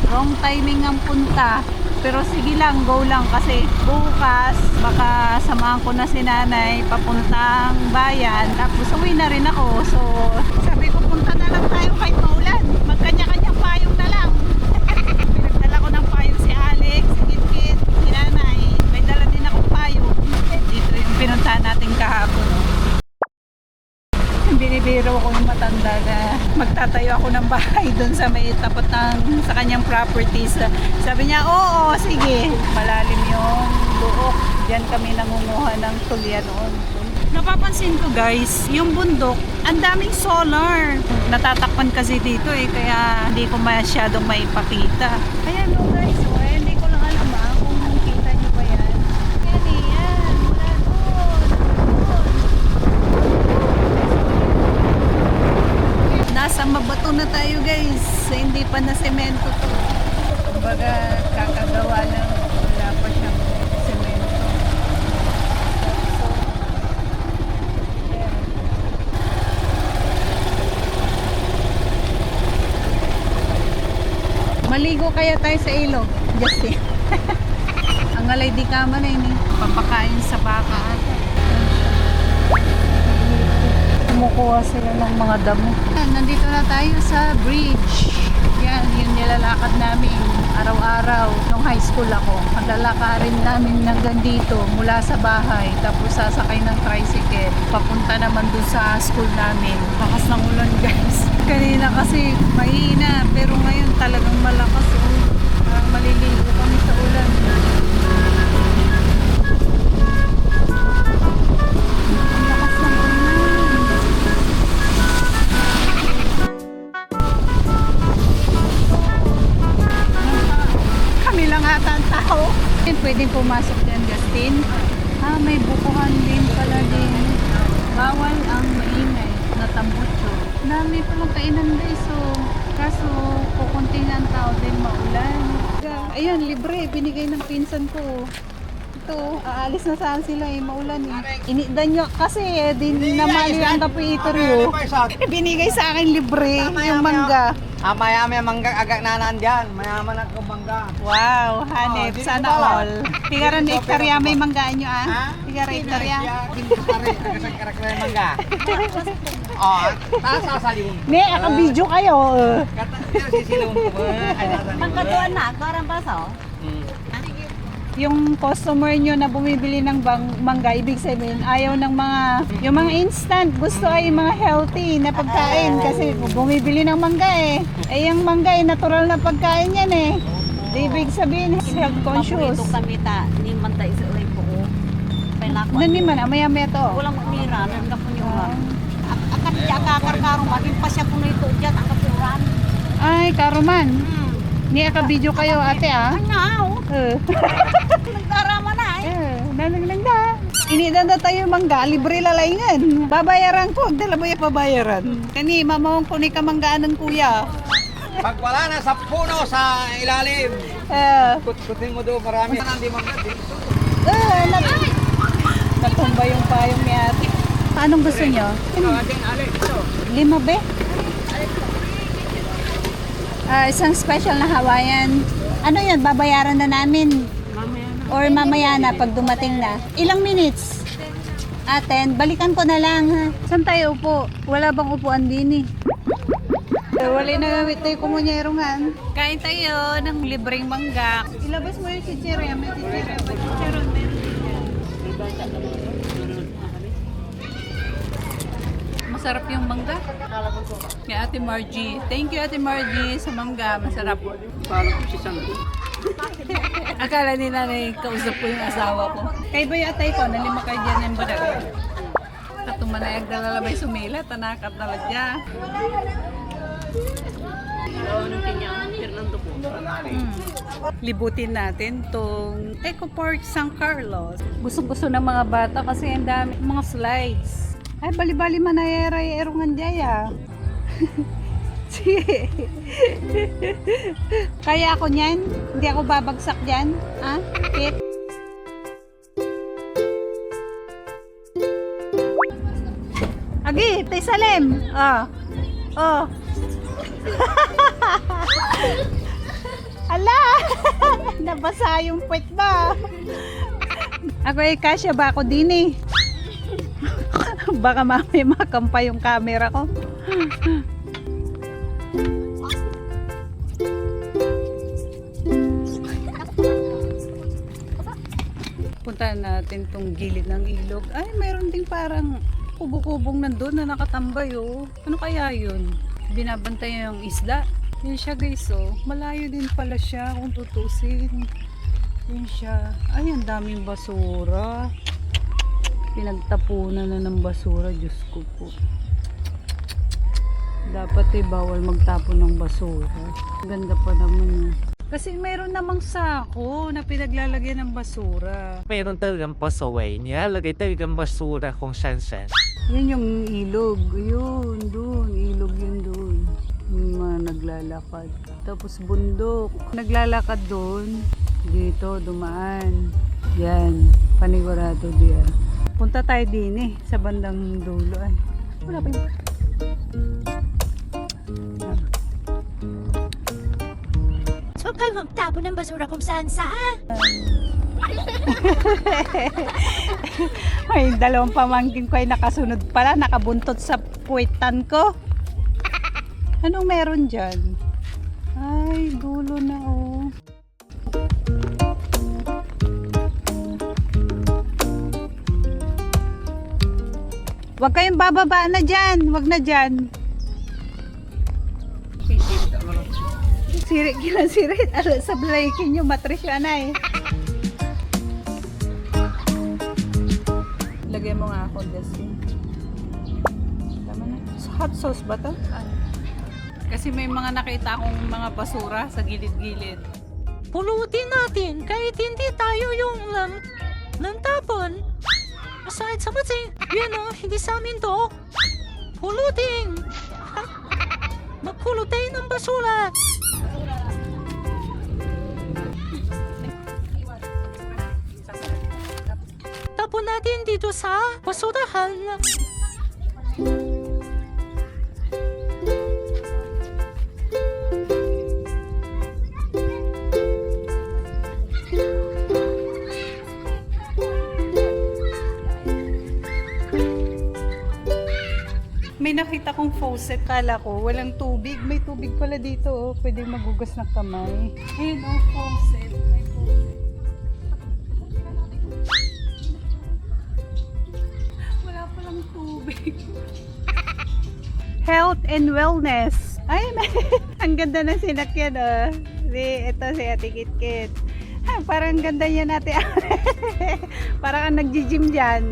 Wrong timing ang punta. Pero sige lang, go lang kasi bukas baka samahan ko na si nanay papuntang bayan. Tapos uwi na rin ako. So sabi ko punta na lang tayo kahit maulan. Magkanya-kanyang payong na lang. Pinagdala ko ng payong si Alex, si Kitkit, si nanay. May dala din akong payong. Dito yung pinuntahan natin kahapon. Binibiro ko yung matanda na magtatayo ako ng bahay doon sa may tapat ng sa kanyang properties. Sabi niya, oo, sige. Malalim yung buok. Diyan kami nangunguha ng tulya noon. Napapansin ko guys, yung bundok, ang daming solar. Natatakpan kasi dito kaya hindi ko masyadong maipakita. Ayan no guys, hindi ko lang alam kung kita niyo ba yan. Yan, mula doon. Nasa mabato na tayo guys. Hindi pa na semento to. Kumbaga kakagawa lang. Wala pa siyang semento. So, yeah. Maligo kaya tayo sa ilog. Justin. Ang alay di kama na yun papakain sa baka ata. Kumukuha sila ng mga damo. Nandito na tayo sa bridge. Yan, yung nilalakad namin araw-araw. Nung high school ako, maglalakarin namin hanggang dito mula sa bahay. Tapos sasakay ng tricycle. Papunta naman dun sa school namin. Lakas ng ulan guys. Kanina kasi mahina. Pero ngayon talagang malakas. Parang maliligo kami sa ulan. Pwedeng pumasok dyan, Justin. May bukuhan din pala din. Bawal ang maingay na tambutso. Dami palang kainan guys. So, kaso kukunting ang tao din maulan. Ayun, libre. Binigay ng pinsan ko. Ito, aalis na saan sila maulan Inidan nyo kasi din naman yung kapitoryo. Binigay sa akin libre yung mangga. Maya-maya mangga agak nanan dyan. Mayaman ako mangga. Wow, hanep. Sana all. Tigaran na iktarya may manggaan nyo Tigaran iktarya. Karak-karak na mangga. Taas sasaliw. Ne, video kayo. Sisilong ko. Pangkatuan na, karang paso. Yung customer nyo na bumibili ng mangga, ibig sabihin, ayaw ng yung mga instant, gusto ay mga healthy na pagkain kasi bumibili ng mangga yung mangga natural na pagkain yan ibig sabihin, health conscious. Ito kami ni manta isa ulay po ko. Pailako. Nani man, maya-maya to. Walang magmira, nanda po nyo akat niya kakar-karong, maging pasya po na ito dyan, ang kapuran. Ay, karuman. Ni video kayo ate Ano? Nagdarama na Nalang na. Inidan na tayo mangga, libre lalayngan. Babayaran ko, dala mo yung pabayaran. Kani, mamawang ko ni kamanggaan ng kuya. Pag wala na sa puno sa ilalim. Kut-kutin mo doon marami. Hindi mangga dito. Natumba yung payong ni ate. Anong gusto nyo? Lima be? Isang special na Hawaiian. Ano yun? Babayaran na namin? Or mamaya na pag dumating na. Ilang minutes? 10. Balikan ko na lang ha. Saan tayo upo? Wala bang upuan din wala na gamit tayo kumunyerungan. Kain tayo ng libreng mangga. Ilabas mo yung chichirya. May chichirya ba? Chichiron na Masarap yung mangga. Kay Ate Margie. Thank you Ate Margie sa mangga. Masarap. Akala nila na kausap ko yung asawa ko. Kay ba yung atay ko? Nalima kayo dyan yung badag. Katumanayag na lalabay sumila. Tanakat na ladya. Libutin natin tong Eco Park San Carlos. Gusto ng mga bata kasi ang dami mga slides. Ay, bali-bali manayara erungan jaya. Sige. Kaya ako niyan? Hindi ako babagsak diyan? Kit? Agi, tay Salem. Oh. mabasa yung puwet ba? Ako kasya ba ako din eh? Baka mamaya makampa yung camera ko. Puntahan natin tong gilid ng ilog. Ay, mayroon ding parang kubo-kubong nandun na nakatambay oh. Ano kaya yun? Binabantay yung isda. Yun siya guys oh. Malayo din pala siya kung tutusin. Yun siya. Ay, ang daming basura. Pinagtapunan na ng basura. Diyos ko po. Dapat bawal magtapon ng basura. Ganda pa naman oh. Kasi mayroon namang sako na pinaglalagyan ng basura. Mayroon talagang pasaway. Nilalagay talagang basura kung saan-saan. Yun yung ilog. Yun, dun. Ilog yun dun. Yung mga naglalakad. Tapos bundok. Naglalakad dun. Dito, dumaan. Yan. Panigurado diyan. Punta tayo din eh. Sa bandang dulo. Ay, wala pa yung... Huwag kayo magtapon ng basura kung saan-saan. May dalawang pamangkin ko ay nakasunod pala. Nakabuntot sa puwetan ko. Anong meron dyan? Ay, dulo na oh. Huwag kayong bababa na dyan. Huwag na dyan. Sirik yun, sirik. Ano, sa blaikin yung matris yun ay. Lagay mo nga ako dressing. Tama na. Hot sauce ba to? Kasi may mga nakita akong mga basura sa gilid-gilid. Pulutin natin kahit hindi tayo yung tapon. Aside sa kasi, yan o, hindi sa amin to. Pulutin! Magpulot tayo ng basura! Tapon natin dito sa basurahan. May nakita kong faucet. Kala ko walang tubig. May tubig pala dito oh. Pwede magugas ng kamay. Ayun oh, faucet. May faucet. Wala palang tubig. Health and wellness. Ay, ang ganda ng sinakyan oh. Ito si Ate Kitkit. Parang ganda niya natin. Parang ang nagji-gym dyan.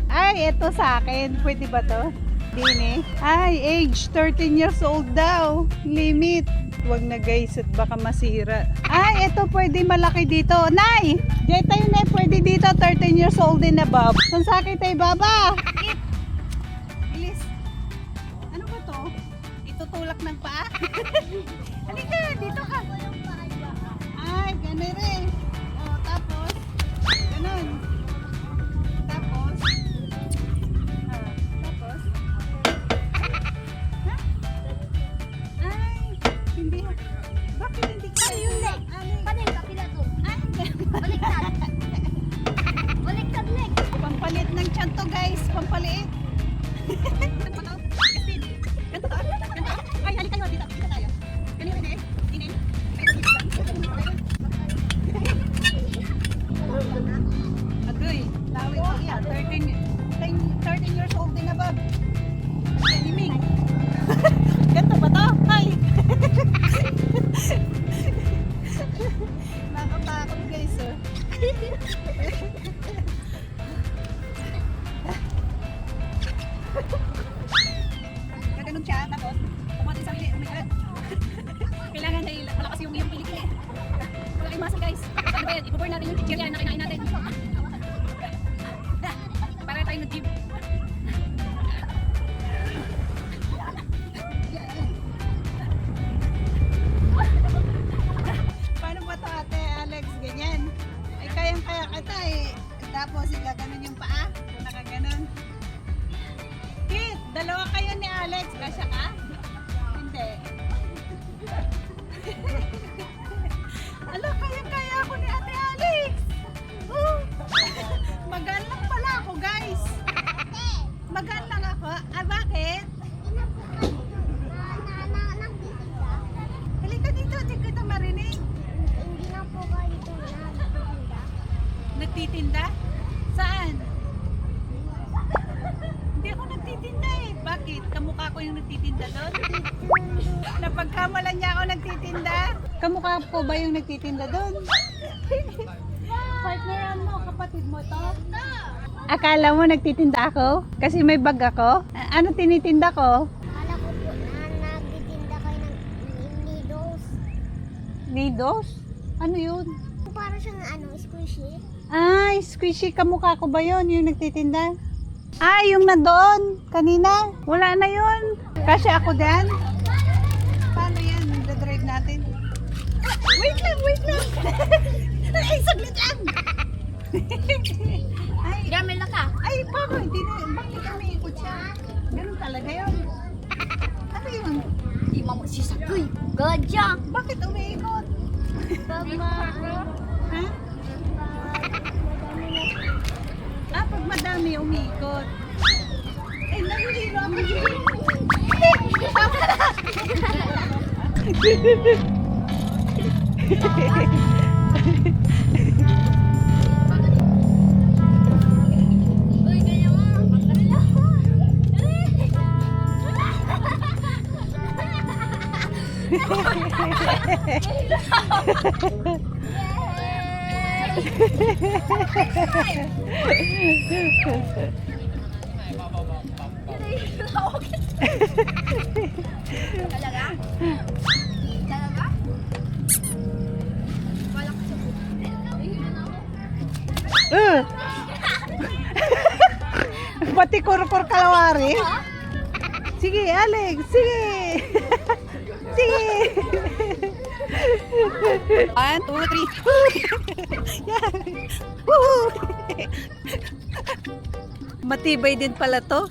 Ay, ito sa akin. Pwede ba to? Dini. Ay, age 13 years old daw. Limit. Huwag na guys at baka masira. Ay, ito pwede malaki dito. Nay! Diyan tayo na pwede dito. 13 years old din na Bob. Saan sa akin tayo, Baba? Bilis. Ano ba to? Itutulak ng paa? Halika, dito ka. Ay, gano'n rin. O, tapos, ganun. Tapos, tapos, ha? Ay, hindi. Bakit hindi ka? Ano yung leg? Paano yung kapila to? Ay, Baliktad. Baliktad leg. pampalit ng tiyan to guys. Pampalit. Ay, halika nyo. Dito tayo. Kanina rin eh. Dinin. Agoy, lawit ko yan. 13 years old din na Bob. Animing. Ganto ba to? Hi! Nakatakot guys oh. Gaganon siya, tapos pumunta sa sarili, oh my god. Kailangan dahil malakas yung iyong pilikil eh. Wala kayong muscle guys. Ano ba yan? Ipo-burn natin yung chichirya na kinain natin. Para tayo nag-gym. Paano ba to ate Alex? Ganyan. Ay kayang-kaya kita eh. Tapos gaganon yung paa. Kung nakaganon. Kit, dalawa kayo ni Alex. Kasya ka? Hindi. nagtitinda? Saan? Hindi ako nagtitinda eh. Bakit? Kamukha ko yung nagtitinda doon? Napagkamalan niya ako nagtitinda? Kamukha ko ba yung nagtitinda doon? Partneran mo, kapatid mo to? Akala mo nagtitinda ako? Kasi may bag ako? Ano tinitinda ko? Akala ko po na nagtitinda kayo ng needles. Needles? Ano yun? Para siyang squishy. Ay, squishy. Kamukha ko ba yun? Yung nagtitinda? Ah, yung nandoon kanina. Wala na yun. Kasi ako din. Paano yan? Nagdadrive natin. Wait lang, wait lang. Ay, saglit lang. Ay, Gamil na ka. ay, paano? Hindi na. Bakit kami ikot siya? Ganun talaga yun. Ano yun? Di mo sisakoy. Gadya. Bakit umiikot? Ha? Ah, pag madami umiikot. Eh, nahihilo ako. Tama na. Uy, ganyan mo. Talaga? Talaga? Wala ko sa buto. Pati kurkur kalawari. Sige, Alex. Sige. Sige. 1, 2, 3. Yan. Woo! Matibay din pala to.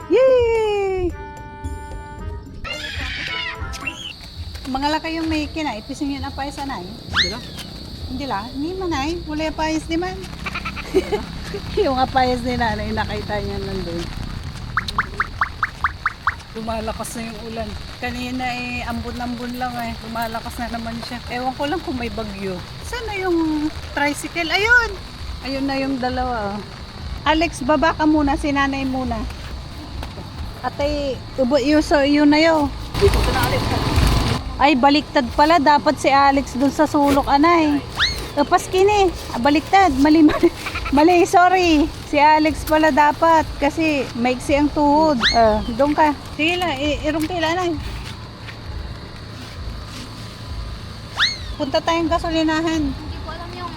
Yay! Mga la kayong may kinay, pisin yun ang payas anay. Hindi lang. Hindi la, hindi manay. Wala yung payas di man. Yung apayas ni nanay, nakita niya nandun. Lumalakas na yung ulan. Kanina eh, ambon-ambon lang eh. Lumalakas na naman siya. Ewan ko lang kung may bagyo. Sana yung tricycle? Ayun! Ayun na yung dalawa oh. Alex, baba ka muna. Si nanay muna. Atay, yun na yun. Dito ka na alis. Ay, baliktad pala. Dapat si Alex dun sa sulok, anay. Paskini. Baliktad. Mali, mali. Sorry. Si Alex pala dapat. Kasi maiksi ang tuhod. Doon ka. Sige lang. Irong tila, anay. Punta tayong gasolinahan. Hindi ko alam yung...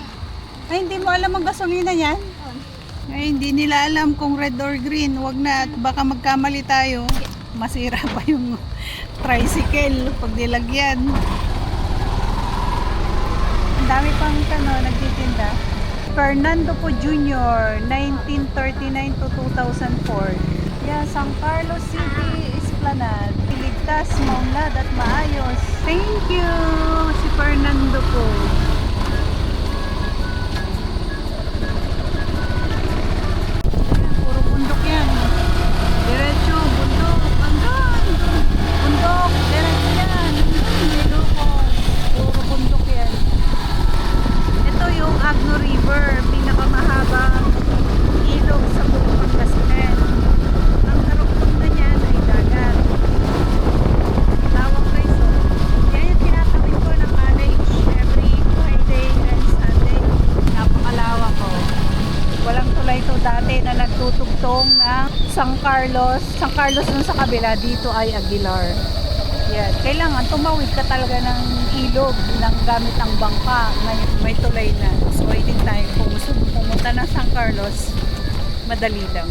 Ay, hindi mo alam ang gasolina yan? Ay, hindi nila alam kung red or green. Wag na. At baka magkamali tayo. Masira pa yung tricycle pag nilagyan. Ang dami pang nagtitinda. Fernando Po Jr. 1939 to 2004. Yeah, San Carlos City, Esplanade. Iligtas, maunlad at maayos. Thank you, si Fernando po. Puro bundok yan. Diretso, bundok, hanggang. Bundok, diretso yan. Ilocos. Puro bundok yan. Ito yung Agno River, pinakamahabang ilog sa buong Pangasinan. Ang karugtong na niyan ay dagat. Tawag resort. Yan yung tinatawid ko ng college every Friday and Sunday. Napakalawak ko. Walang tulay to dati na nagtutugtong ng San Carlos. San Carlos dun sa kabila, dito ay Aguilar. Yan. Kailangan tumawid ka talaga ng ilog ng gamit ang bangka. May tulay na. So, hindi tayo kung gusto pumunta ng San Carlos, madali lang.